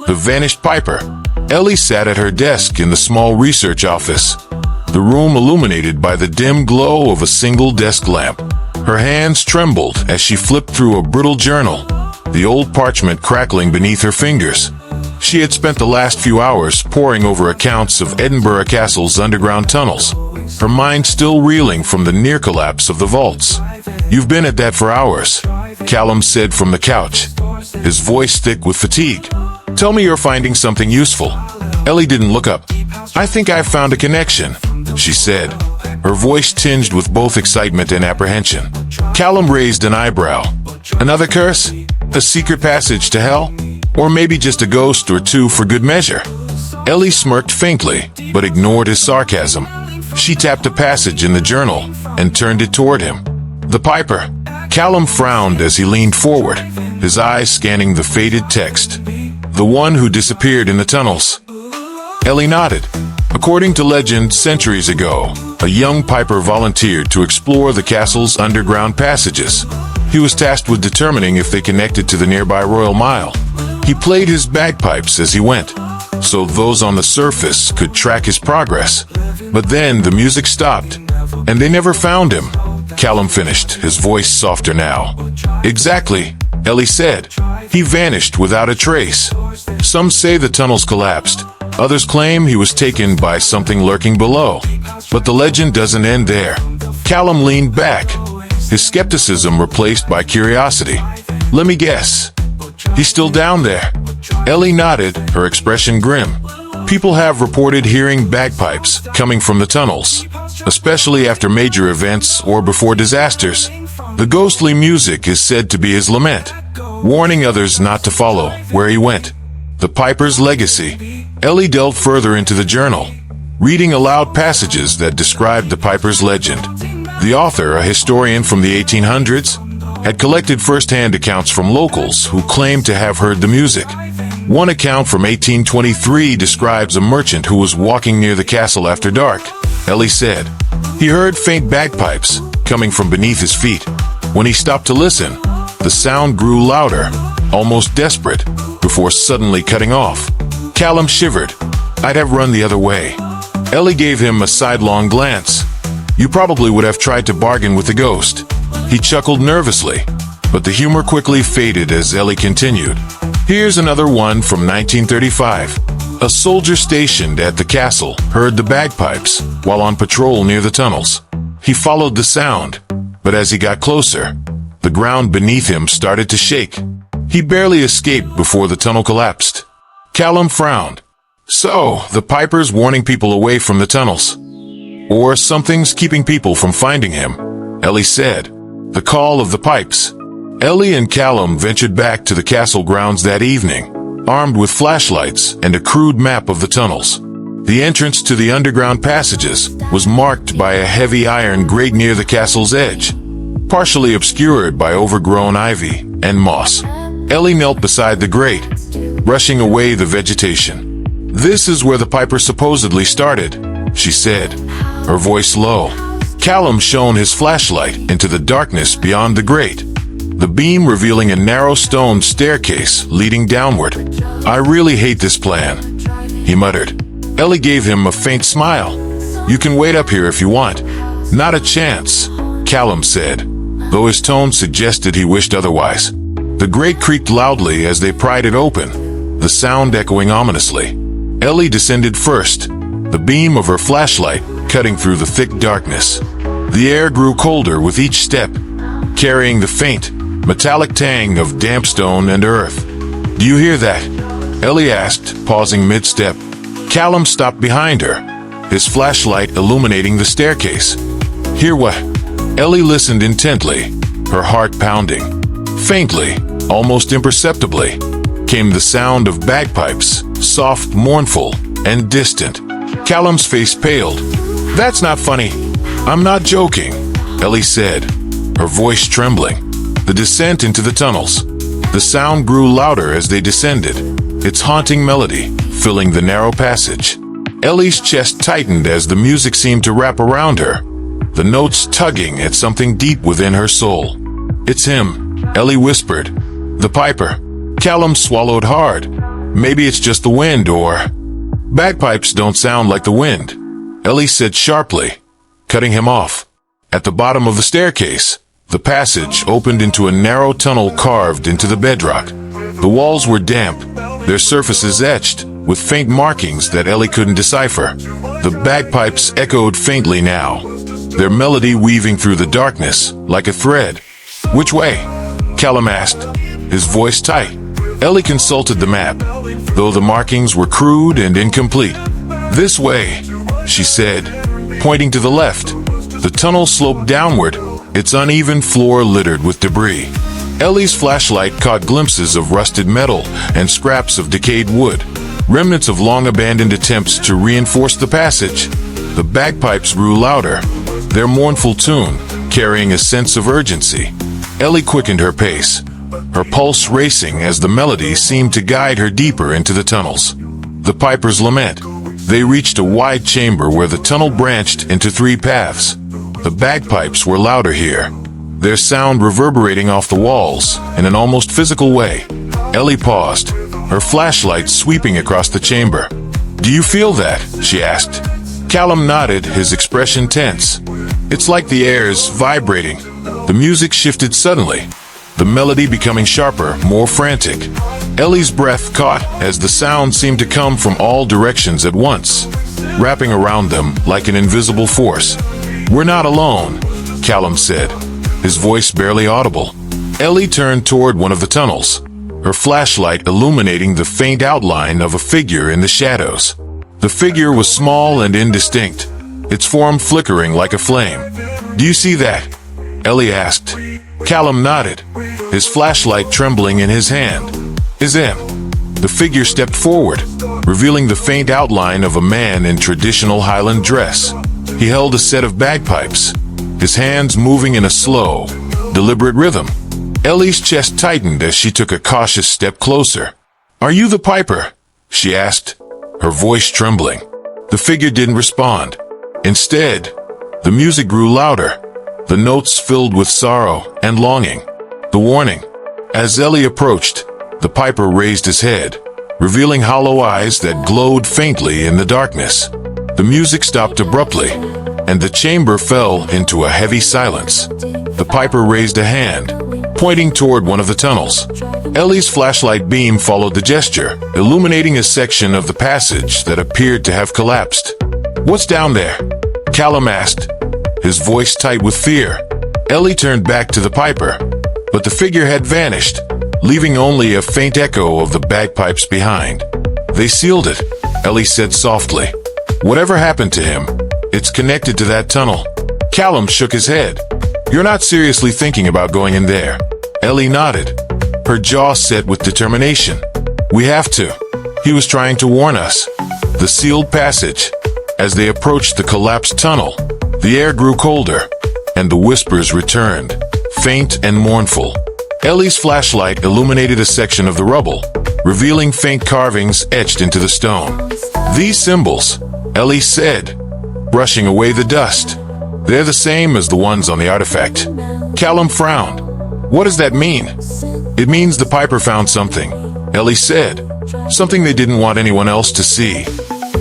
The vanished piper. Ellie sat at her desk in the small research office, the room illuminated by the dim glow of a single desk lamp. Her hands trembled as she flipped through a brittle journal, the old parchment crackling beneath her fingers. She had spent the last few hours poring over accounts of Edinburgh Castle's underground tunnels, her mind still reeling from the near collapse of the vaults. "You've been at that for hours," Callum said from the couch, his voice thick with fatigue. "Tell me you're finding something useful." Ellie didn't look up. "I think I've found a connection," she said, her voice tinged with both excitement and apprehension. Callum raised an eyebrow. "Another curse? A secret passage to hell? Or maybe just a ghost or two for good measure?" Ellie smirked faintly, but ignored his sarcasm. She tapped a passage in the journal and turned it toward him. "The Piper." Callum frowned as he leaned forward, his eyes scanning the faded text. "The one who disappeared in the tunnels." Ellie nodded. According to legend, centuries ago, a young piper volunteered to explore the castle's underground passages. He was tasked with determining if they connected to the nearby Royal Mile. He played his bagpipes as he went, so those on the surface could track his progress. But then the music stopped, and they never found him. Callum finished, his voice softer now. "Exactly," Ellie said. "He vanished without a trace. Some say the tunnels collapsed. Others claim he was taken by something lurking below. But the legend doesn't end there." Callum leaned back, his skepticism replaced by curiosity. "Let me guess. He's still down there?" Ellie nodded, her expression grim. People have reported hearing bagpipes coming from the tunnels, especially after major events or before disasters. The ghostly music is said to be his lament, warning others not to follow where he went. The Piper's legacy. Ellie delved further into the journal, reading aloud passages that described the Piper's legend. The author, a historian from the 1800s, had collected first-hand accounts from locals who claimed to have heard the music. One account from 1823 describes a merchant who was walking near the castle after dark. Ellie said he heard faint bagpipes coming from beneath his feet. When he stopped to listen, the sound grew louder, almost desperate, before suddenly cutting off. Callum shivered. "I'd have run the other way." Ellie gave him a sidelong glance. "You probably would have tried to bargain with the ghost." He chuckled nervously, but the humor quickly faded as Ellie continued. "Here's another one from 1935. A soldier stationed at the castle heard the bagpipes while on patrol near the tunnels. He followed the sound, but as he got closer, the ground beneath him started to shake. He barely escaped before the tunnel collapsed." Callum frowned. "So, the Piper's warning people away from the tunnels. Or something's keeping people from finding him," Ellie said. The call of the pipes. Ellie and Callum ventured back to the castle grounds that evening, armed with flashlights and a crude map of the tunnels. The entrance to the underground passages was marked by a heavy iron grate near the castle's edge, partially obscured by overgrown ivy and moss. Ellie knelt beside the grate, brushing away the vegetation. "This is where the Piper supposedly started," she said, her voice low. Callum shone his flashlight into the darkness beyond the grate, the beam revealing a narrow stone staircase leading downward. "I really hate this plan," he muttered. Ellie gave him a faint smile. "You can wait up here if you want." "Not a chance," Callum said, though his tone suggested he wished otherwise. The grate creaked loudly as they pried it open, the sound echoing ominously. Ellie descended first, the beam of her flashlight cutting through the thick darkness. The air grew colder with each step, carrying the faint, metallic tang of damp stone and earth. "Do you hear that?" Ellie asked, pausing mid-step. Callum stopped behind her, his flashlight illuminating the staircase. "Hear what?" Ellie listened intently, her heart pounding. Faintly, almost imperceptibly, came the sound of bagpipes, soft, mournful, and distant. Callum's face paled. "That's not funny." "I'm not joking," Ellie said, her voice trembling. The descent into the tunnels. The sound grew louder as they descended, its haunting melody filling the narrow passage. Ellie's chest tightened as the music seemed to wrap around her, the notes tugging at something deep within her soul. "It's him," Ellie whispered. "The Piper." Callum swallowed hard. Maybe it's just the wind, or... Bagpipes don't sound like the wind, Ellie said sharply, cutting him off. At the bottom of the staircase, the passage opened into a narrow tunnel carved into the bedrock. The walls were damp, their surfaces etched, with faint markings that Ellie couldn't decipher. The bagpipes echoed faintly now, their melody weaving through the darkness like a thread. Which way? Callum asked, his voice tight. Ellie consulted the map, though the markings were crude and incomplete. This way, she said, pointing to the left. The tunnel sloped downward, its uneven floor littered with debris. Ellie's flashlight caught glimpses of rusted metal and scraps of decayed wood, remnants of long-abandoned attempts to reinforce the passage. The bagpipes grew louder, their mournful tune carrying a sense of urgency. Ellie quickened her pace, her pulse racing as the melody seemed to guide her deeper into the tunnels. The Piper's Lament. They reached a wide chamber where the tunnel branched into 3 paths. The bagpipes were louder here, their sound reverberating off the walls in an almost physical way. Ellie paused, her flashlight sweeping across the chamber. "Do you feel that?" she asked. Callum nodded, his expression tense. "It's like the air's vibrating." The music shifted suddenly, the melody becoming sharper, more frantic. Ellie's breath caught as the sound seemed to come from all directions at once, wrapping around them like an invisible force. "We're not alone," Callum said, his voice barely audible. Ellie turned toward one of the tunnels, her flashlight illuminating the faint outline of a figure in the shadows. The figure was small and indistinct, its form flickering like a flame. "Do you see that?" Ellie asked. Callum nodded, his flashlight trembling in his hand. "Is him." The figure stepped forward, revealing the faint outline of a man in traditional Highland dress. He held a set of bagpipes, his hands moving in a slow, deliberate rhythm. Ellie's chest tightened as she took a cautious step closer. "Are you the piper?" she asked, her voice trembling. The figure didn't respond. Instead, the music grew louder, the notes filled with sorrow and longing. The warning. As Ellie approached, the piper raised his head, revealing hollow eyes that glowed faintly in the darkness. The music stopped abruptly, and the chamber fell into a heavy silence. The piper raised a hand, pointing toward one of the tunnels. Ellie's flashlight beam followed the gesture, illuminating a section of the passage that appeared to have collapsed. "What's down there?" Callum asked, his voice tight with fear. Ellie turned back to the piper, but the figure had vanished, leaving only a faint echo of the bagpipes behind. "They sealed it," Ellie said softly. "Whatever happened to him, it's connected to that tunnel." Callum shook his head. "You're not seriously thinking about going in there?" Ellie nodded, her jaw set with determination. "We have to." He was trying to warn us. The sealed passage. As they approached the collapsed tunnel, the air grew colder, and the whispers returned, faint and mournful. Ellie's flashlight illuminated a section of the rubble, revealing faint carvings etched into the stone. "These symbols," Ellie said, brushing away the dust. "They're the same as the ones on the artifact." Callum frowned. "What does that mean?" "It means the piper found something," Ellie said. "Something they didn't want anyone else to see."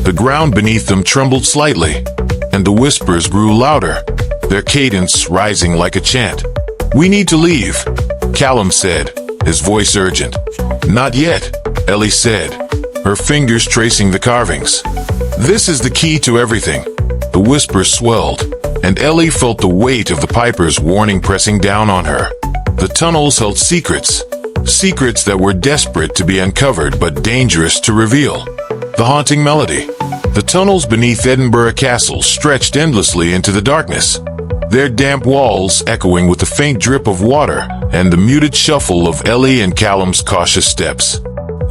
The ground beneath them trembled slightly, and the whispers grew louder, their cadence rising like a chant. "We need to leave," Callum said, his voice urgent. "Not yet," Ellie said, her fingers tracing the carvings. "This is the key to everything." The whispers swelled, and Ellie felt the weight of the piper's warning pressing down on her. The tunnels held secrets, secrets that were desperate to be uncovered but dangerous to reveal. The haunting melody. The tunnels beneath Edinburgh Castle stretched endlessly into the darkness, their damp walls echoing with the faint drip of water and the muted shuffle of Ellie and Callum's cautious steps.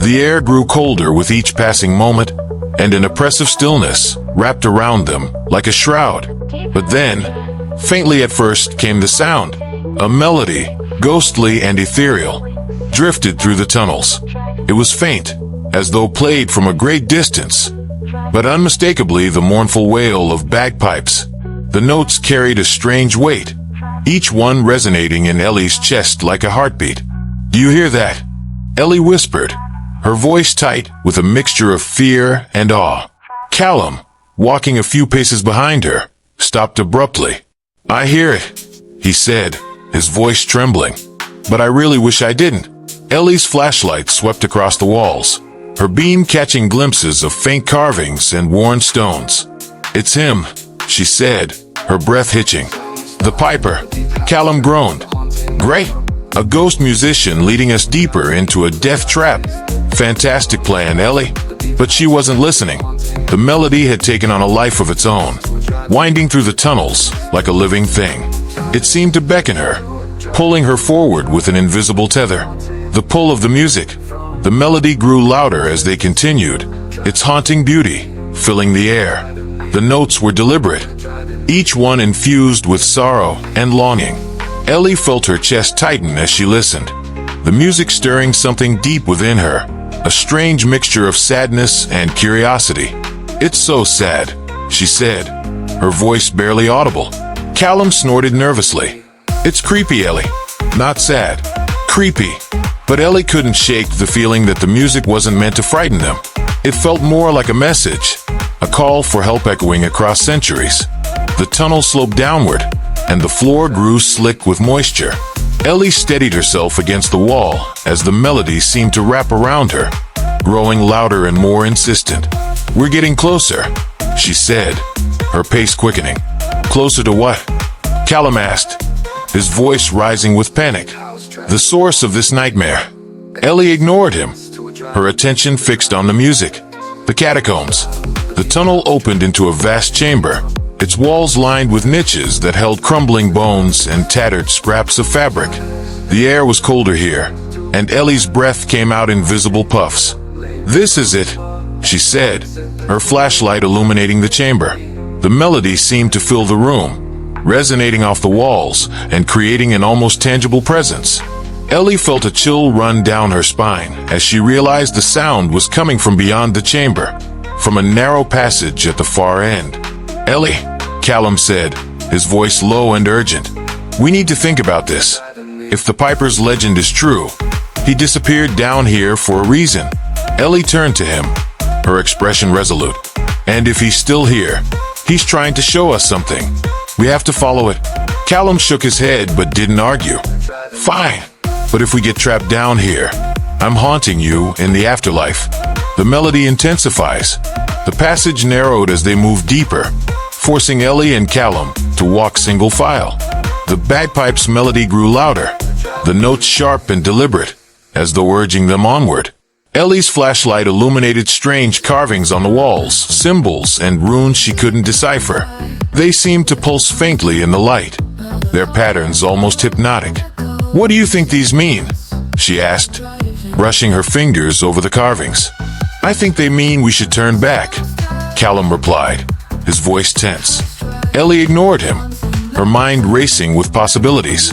The air grew colder with each passing moment, and an oppressive stillness wrapped around them like a shroud. But then, faintly at first, came the sound. A melody, ghostly and ethereal, drifted through the tunnels. It was faint, as though played from a great distance, but unmistakably the mournful wail of bagpipes. The notes carried a strange weight, each one resonating in Ellie's chest like a heartbeat. "Do you hear that?" Ellie whispered, her voice tight with a mixture of fear and awe. Callum, walking a few paces behind her, stopped abruptly. "I hear it," he said, his voice trembling. "But I really wish I didn't." Ellie's flashlight swept across the walls, her beam catching glimpses of faint carvings and worn stones. "It's him," she said, her breath hitching. "The Piper," Callum groaned. "Great! A ghost musician leading us deeper into a death trap. Fantastic plan, Ellie." But she wasn't listening. The melody had taken on a life of its own, winding through the tunnels like a living thing. It seemed to beckon her, pulling her forward with an invisible tether. The pull of the music. The melody grew louder as they continued, its haunting beauty filling the air. The notes were deliberate, each one infused with sorrow and longing. Ellie felt her chest tighten as she listened, the music stirring something deep within her, a strange mixture of sadness and curiosity. "It's so sad," she said, her voice barely audible. Callum snorted nervously. "It's creepy, Ellie. Not sad. Creepy." But Ellie couldn't shake the feeling that the music wasn't meant to frighten them. It felt more like a message, a call for help echoing across centuries. The tunnel sloped downward, and the floor grew slick with moisture. Ellie steadied herself against the wall as the melody seemed to wrap around her, growing louder and more insistent. "We're getting closer," she said, her pace quickening. "Closer to what?" Callum asked, his voice rising with panic. "The source of this nightmare." Ellie ignored him, her attention fixed on the music. The catacombs. The tunnel opened into a vast chamber, its walls lined with niches that held crumbling bones and tattered scraps of fabric. The air was colder here, and Ellie's breath came out in visible puffs. "This is it," she said, her flashlight illuminating the chamber. The melody seemed to fill the room, resonating off the walls and creating an almost tangible presence. Ellie felt a chill run down her spine as she realized the sound was coming from beyond the chamber, from a narrow passage at the far end. "Ellie," Callum said, his voice low and urgent, "we need to think about this. If the Piper's legend is true, he disappeared down here for a reason." Ellie turned to him, her expression resolute. "And if he's still here, he's trying to show us something. We have to follow it." Callum shook his head but didn't argue. "Fine. But if we get trapped down here, I'm haunting you in the afterlife." The melody intensifies. The passage narrowed as they moved deeper, forcing Ellie and Callum to walk single file. The bagpipes' melody grew louder, the notes sharp and deliberate, as though urging them onward. Ellie's flashlight illuminated strange carvings on the walls, symbols and runes she couldn't decipher. They seemed to pulse faintly in the light, their patterns almost hypnotic. "What do you think these mean?" she asked, brushing her fingers over the carvings. "I think they mean we should turn back," Callum replied, his voice tense. Ellie ignored him, her mind racing with possibilities.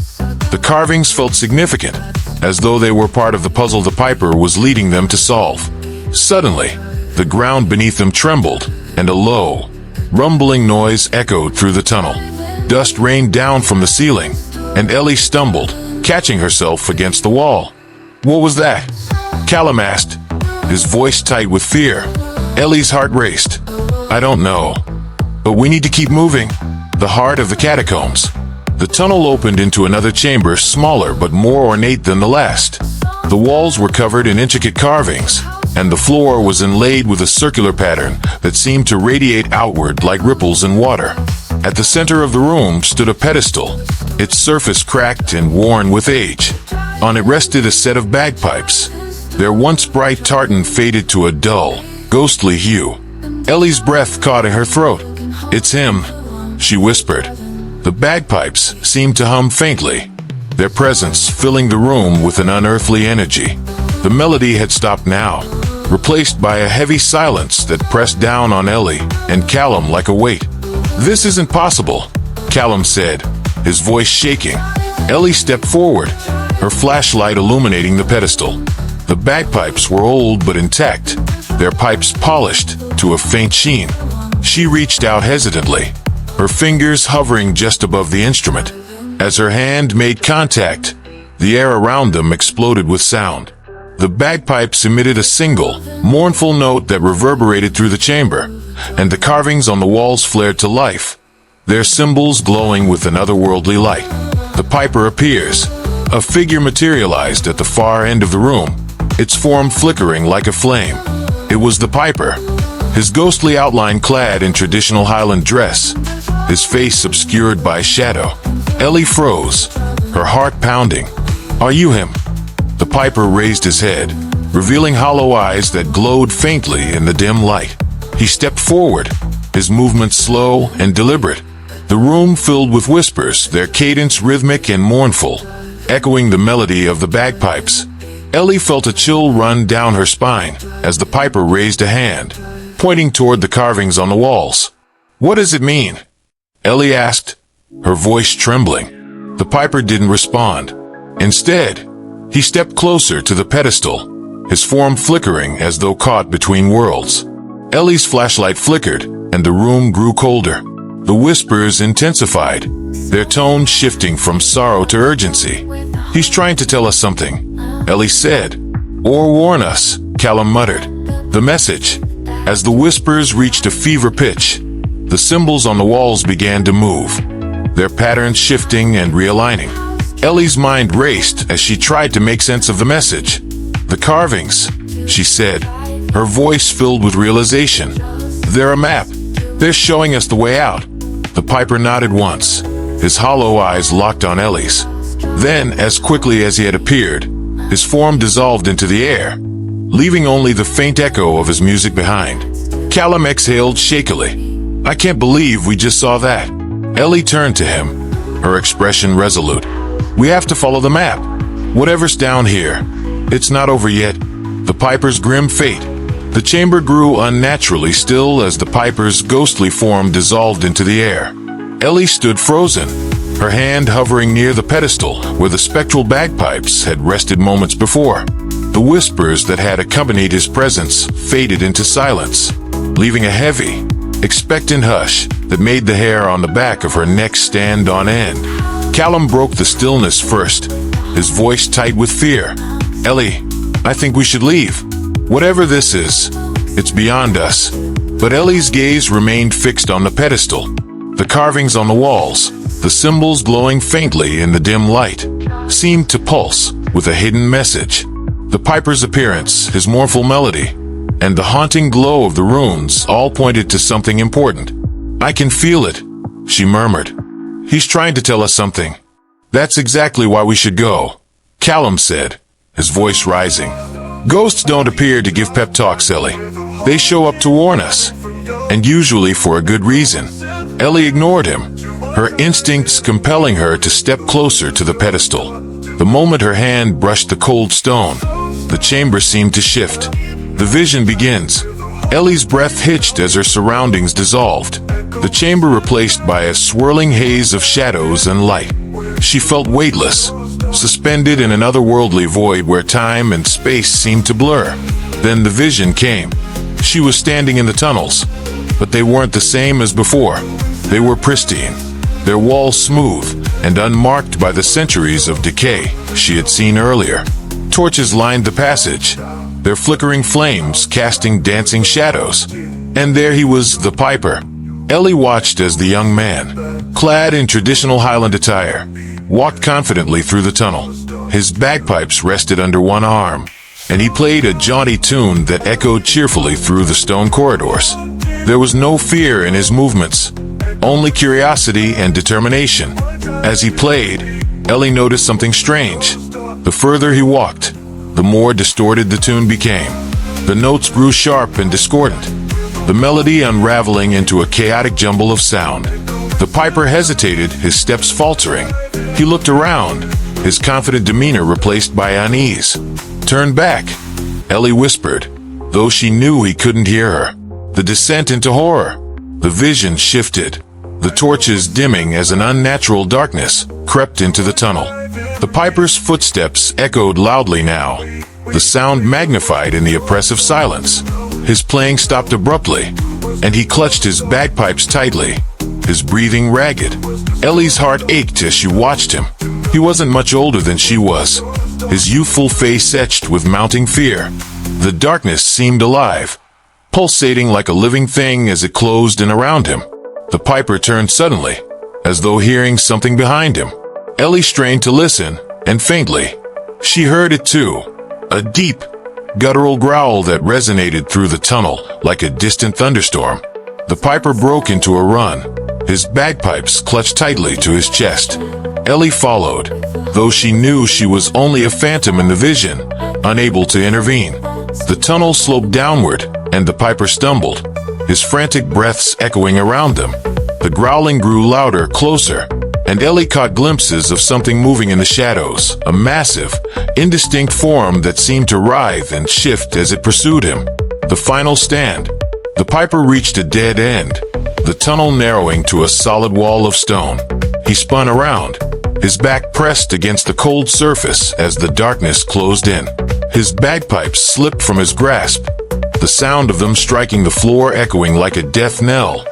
The carvings felt significant, as though they were part of the puzzle the Piper was leading them to solve. Suddenly, the ground beneath them trembled, and a low, rumbling noise echoed through the tunnel. Dust rained down from the ceiling, and Ellie stumbled, catching herself against the wall. "What was that?" Callum asked, his voice tight with fear. Ellie's heart raced. "I don't know. But we need to keep moving." The heart of the catacombs. The tunnel opened into another chamber, smaller but more ornate than the last. The walls were covered in intricate carvings, and the floor was inlaid with a circular pattern that seemed to radiate outward like ripples in water. At the center of the room stood a pedestal, its surface cracked and worn with age. On it rested a set of bagpipes, their once bright tartan faded to a dull, ghostly hue. Ellie's breath caught in her throat. "It's him," she whispered. The bagpipes seemed to hum faintly, their presence filling the room with an unearthly energy. The melody had stopped now, replaced by a heavy silence that pressed down on Ellie and Callum like a weight. "This isn't possible," Callum said, his voice shaking. Ellie stepped forward, her flashlight illuminating the pedestal. The bagpipes were old but intact, their pipes polished to a faint sheen. She reached out hesitantly, her fingers hovering just above the instrument. As her hand made contact, the air around them exploded with sound. The bagpipes emitted a single, mournful note that reverberated through the chamber, and the carvings on the walls flared to life, their symbols glowing with an otherworldly light. The piper appears. A figure materialized at the far end of the room, its form flickering like a flame. It was the piper, his ghostly outline clad in traditional Highland dress, his face obscured by shadow. Ellie froze, her heart pounding. "Are you him?" The piper raised his head, revealing hollow eyes that glowed faintly in the dim light. He stepped forward, his movements slow and deliberate. The room filled with whispers, their cadence rhythmic and mournful, echoing the melody of the bagpipes. Ellie felt a chill run down her spine as the piper raised a hand, pointing toward the carvings on the walls. "What does it mean?" Ellie asked, her voice trembling. The piper didn't respond. Instead, he stepped closer to the pedestal, his form flickering as though caught between worlds. Ellie's flashlight flickered, and the room grew colder. The whispers intensified, their tone shifting from sorrow to urgency. "He's trying to tell us something," Ellie said. "Or warn us," Callum muttered. The message. As the whispers reached a fever pitch, the symbols on the walls began to move, their patterns shifting and realigning. Ellie's mind raced as she tried to make sense of the message. "The carvings," she said, her voice filled with realization. "They're a map. They're showing us the way out." The piper nodded once, his hollow eyes locked on Ellie's. Then, as quickly as he had appeared, his form dissolved into the air, leaving only the faint echo of his music behind. Callum exhaled shakily. "I can't believe we just saw that." Ellie turned to him, her expression resolute. "We have to follow the map. Whatever's down here, it's not over yet." The piper's grim fate. The chamber grew unnaturally still as the piper's ghostly form dissolved into the air. Ellie stood frozen, her hand hovering near the pedestal where the spectral bagpipes had rested moments before. The whispers that had accompanied his presence faded into silence, leaving a heavy, expectant hush that made the hair on the back of her neck stand on end. Callum broke the stillness first, his voice tight with fear. "Ellie, I think we should leave. Whatever this is, it's beyond us." But Ellie's gaze remained fixed on the pedestal, the carvings on the walls, the symbols glowing faintly in the dim light, seemed to pulse with a hidden message. The piper's appearance, his mournful melody, and the haunting glow of the runes all pointed to something important. "I can feel it," she murmured. "He's trying to tell us something." "That's exactly why we should go," Callum said, his voice rising. "Ghosts don't appear to give pep talks, Ellie. They show up to warn us, and usually for a good reason." Ellie ignored him, her instincts compelling her to step closer to the pedestal. The moment her hand brushed the cold stone, the chamber seemed to shift. The vision begins. Ellie's breath hitched as her surroundings dissolved, the chamber replaced by a swirling haze of shadows and light. She felt weightless, suspended in an otherworldly void where time and space seemed to blur. Then the vision came. She was standing in the tunnels, but they weren't the same as before. They were pristine, their walls smooth and unmarked by the centuries of decay she had seen earlier. Torches lined the passage, their flickering flames casting dancing shadows. And there he was, the piper. Ellie watched as the young man, clad in traditional Highland attire, walked confidently through the tunnel. His bagpipes rested under one arm, and he played a jaunty tune that echoed cheerfully through the stone corridors. There was no fear in his movements, only curiosity and determination. As he played, Ellie noticed something strange. The further he walked, the more distorted the tune became. The notes grew sharp and discordant, the melody unraveling into a chaotic jumble of sound. The piper hesitated, his steps faltering. He looked around, his confident demeanor replaced by unease. "Turn back," Ellie whispered, though she knew he couldn't hear her. The descent into horror. The vision shifted, the torches dimming as an unnatural darkness crept into the tunnel. The piper's footsteps echoed loudly now, the sound magnified in the oppressive silence. His playing stopped abruptly, and he clutched his bagpipes tightly, his breathing ragged. Ellie's heart ached as she watched him. He wasn't much older than she was, his youthful face etched with mounting fear. The darkness seemed alive, pulsating like a living thing as it closed in around him. The piper turned suddenly, as though hearing something behind him. Ellie strained to listen, and faintly, she heard it too. A deep, guttural growl that resonated through the tunnel like a distant thunderstorm. The piper broke into a run, his bagpipes clutched tightly to his chest. Ellie followed, though she knew she was only a phantom in the vision, unable to intervene. The tunnel sloped downward, and the piper stumbled, his frantic breaths echoing around them. The growling grew louder, closer, and Ellie caught glimpses of something moving in the shadows, a massive, indistinct form that seemed to writhe and shift as it pursued him. The final stand. The piper reached a dead end, the tunnel narrowing to a solid wall of stone. He spun around, his back pressed against the cold surface as the darkness closed in. His bagpipes slipped from his grasp, the sound of them striking the floor echoing like a death knell.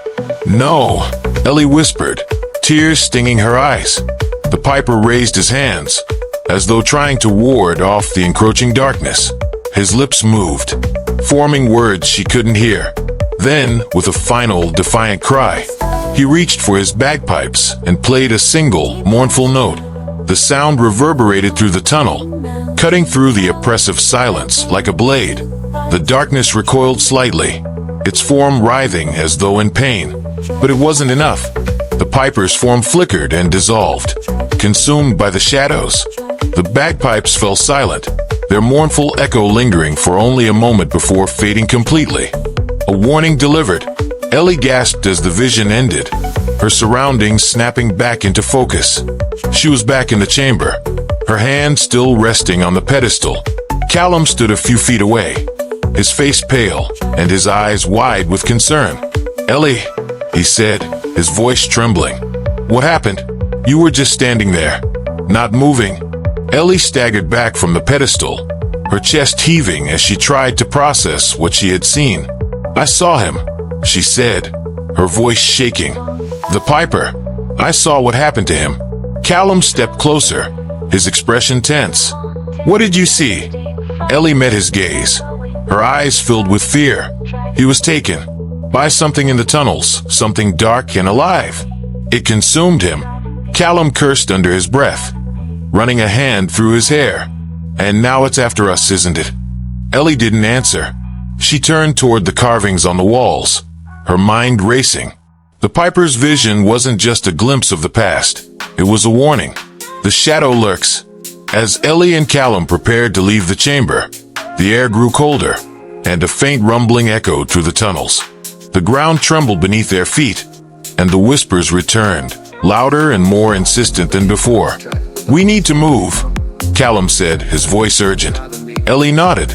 "No," Ellie whispered, tears stinging her eyes. The piper raised his hands, as though trying to ward off the encroaching darkness. His lips moved, forming words she couldn't hear. Then, with a final, defiant cry, he reached for his bagpipes and played a single, mournful note. The sound reverberated through the tunnel, cutting through the oppressive silence like a blade. The darkness recoiled slightly, its form writhing as though in pain. But it wasn't enough. The piper's form flickered and dissolved, consumed by the shadows. The bagpipes fell silent, their mournful echo lingering for only a moment before fading completely. A warning delivered. Ellie gasped as the vision ended, her surroundings snapping back into focus. She was back in the chamber, her hand still resting on the pedestal. Callum stood a few feet away, his face pale and his eyes wide with concern. "Ellie," he said, his voice trembling. "What happened? You were just standing there, not moving." Ellie staggered back from the pedestal, her chest heaving as she tried to process what she had seen. "I saw him," she said, her voice shaking. "The piper. I saw what happened to him." Callum stepped closer, his expression tense. "What did you see?" Ellie met his gaze, her eyes filled with fear. He was taken by something in the tunnels, something dark and alive. It consumed him. Callum cursed under his breath, running a hand through his hair. "And now it's after us, isn't it?" Ellie didn't answer. She turned toward the carvings on the walls, her mind racing. The piper's vision wasn't just a glimpse of the past. It was a warning. The shadow lurks. As Ellie and Callum prepared to leave the chamber, the air grew colder, and a faint rumbling echoed through the tunnels. The ground trembled beneath their feet, and the whispers returned, louder and more insistent than before. "We need to move," Callum said, his voice urgent. Ellie nodded,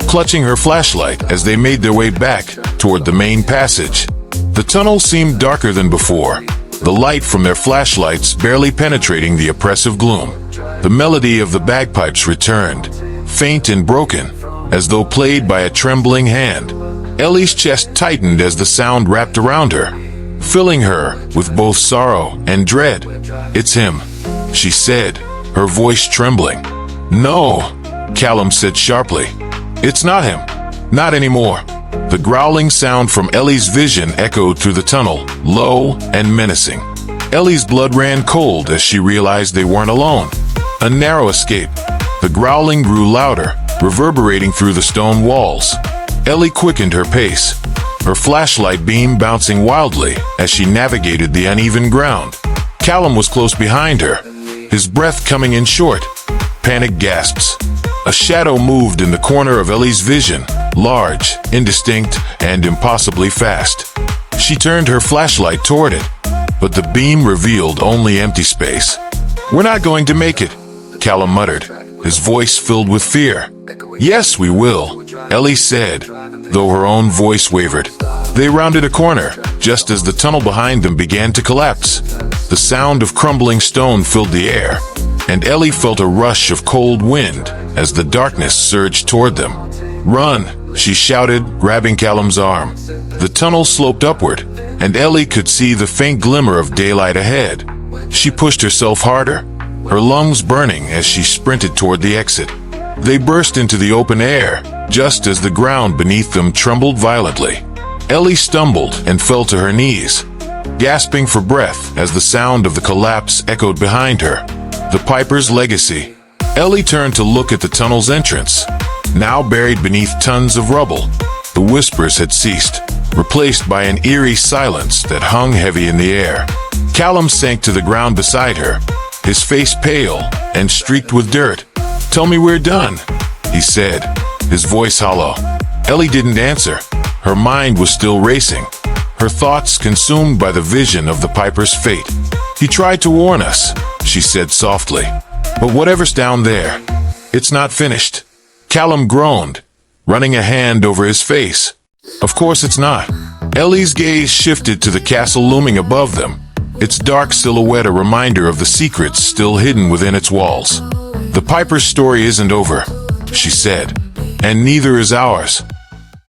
clutching her flashlight as they made their way back toward the main passage. The tunnel seemed darker than before, the light from their flashlights barely penetrating the oppressive gloom. The melody of the bagpipes returned, faint and broken, as though played by a trembling hand. Ellie's chest tightened as the sound wrapped around her, filling her with both sorrow and dread. "It's him," she said, her voice trembling. "No," Callum said sharply. "It's not him. Not anymore." The growling sound from Ellie's vision echoed through the tunnel, low and menacing. Ellie's blood ran cold as she realized they weren't alone. A narrow escape. The growling grew louder, reverberating through the stone walls. Ellie quickened her pace, her flashlight beam bouncing wildly as she navigated the uneven ground. Callum was close behind her, his breath coming in short, panic gasps. A shadow moved in the corner of Ellie's vision, large, indistinct, and impossibly fast. She turned her flashlight toward it, but the beam revealed only empty space. "We're not going to make it," Callum muttered, his voice filled with fear. "Yes, we will," Ellie said, though her own voice wavered. They rounded a corner, just as the tunnel behind them began to collapse. The sound of crumbling stone filled the air, and Ellie felt a rush of cold wind as the darkness surged toward them. "Run," she shouted, grabbing Callum's arm. The tunnel sloped upward, and Ellie could see the faint glimmer of daylight ahead. She pushed herself harder, her lungs burning as she sprinted toward the exit. They burst into the open air, just as the ground beneath them trembled violently. Ellie stumbled and fell to her knees, gasping for breath as the sound of the collapse echoed behind her. The Piper's legacy. Ellie turned to look at the tunnel's entrance, now buried beneath tons of rubble. The whispers had ceased, replaced by an eerie silence that hung heavy in the air. Callum sank to the ground beside her, his face pale and streaked with dirt. "Tell me we're done," he said, his voice hollow. Ellie didn't answer. Her mind was still racing, her thoughts consumed by the vision of the Piper's fate. "He tried to warn us," she said softly. "But whatever's down there, it's not finished." Callum groaned, running a hand over his face. "Of course it's not." Ellie's gaze shifted to the castle looming above them, its dark silhouette a reminder of the secrets still hidden within its walls. "The Piper's story isn't over," she said, "and neither is ours."